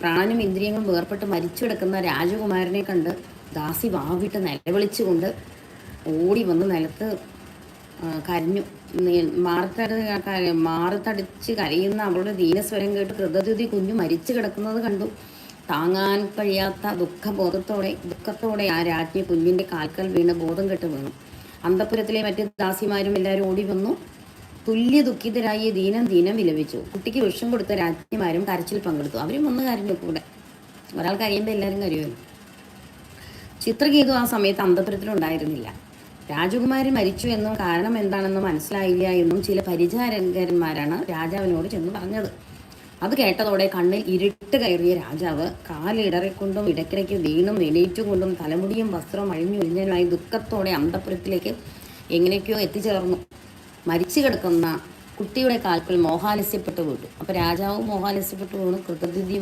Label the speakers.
Speaker 1: പ്രാണനും ഇന്ദ്രിയങ്ങളും വേർപെട്ട് മരിച്ചു കിടക്കുന്ന രാജകുമാരനെ കണ്ട് ദാസി വാവിട്ട് നിലവിളിച്ചുകൊണ്ട് ഓടി വന്ന് നിലത്ത് കരഞ്ഞു. മാറത്തടിച്ച് കരയുന്ന അവളുടെ ദീനസ്വരം കേട്ട് കൃതദ്യുതി കുഞ്ഞു മരിച്ചു കിടക്കുന്നത് കണ്ടു. താങ്ങാൻ കഴിയാത്ത ദുഃഖത്തോടെ ആ രാജ്ഞി കുഞ്ഞിൻ്റെ കാൽക്കൽ വീണ് ബോധം കെട്ട് വീണു. അന്തപുരത്തിലെ മറ്റ് ദാസിമാരും എല്ലാവരും ഓടി വന്നു. തുല്യ ദുഃഖിതരായി ദീനം വിലപിച്ചു. കുട്ടിക്ക് വിഷം കൊടുത്ത രാജ്ഞിമാരും കരച്ചിൽ പങ്കെടുത്തു. അവരും വന്ന് കരഞ്ഞു. കൂടെ ഒരാൾ കരയുമ്പോൾ എല്ലാവരും കരയുമല്ലോ. ചിത്രകേതു ആ സമയത്ത് അന്തപുരത്തിലുണ്ടായിരുന്നില്ല. രാജകുമാരൻ മരിച്ചു എന്നും കാരണം എന്താണെന്ന് മനസ്സിലായില്ല എന്നും ചില പരിചാരകന്മാരാണ് രാജാവിനോട് ചെന്ന് പറഞ്ഞത്. അത് കേട്ടതോടെ കണ്ണിൽ ഇരുട്ട് കയറിയ രാജാവ് കാലിടറിക്കൊണ്ടും ഇടയ്ക്കിടയ്ക്ക് വീണും എണീറ്റുകൊണ്ടും തലമുടിയും വസ്ത്രവും അഴിഞ്ഞൊഴിഞ്ഞനുമായി ദുഃഖത്തോടെ അന്തപുരത്തിലേക്ക് എങ്ങനെയൊക്കെയോ എത്തിച്ചേർന്നു. മരിച്ചു കിടക്കുന്ന കുട്ടിയുടെ കാൽക്കൽ മോഹാലസ്യപ്പെട്ടു വീട്ടു. അപ്പോൾ രാജാവ് മോഹാലസ്യപ്പെട്ടു വീണു. കൃതദ്യുതി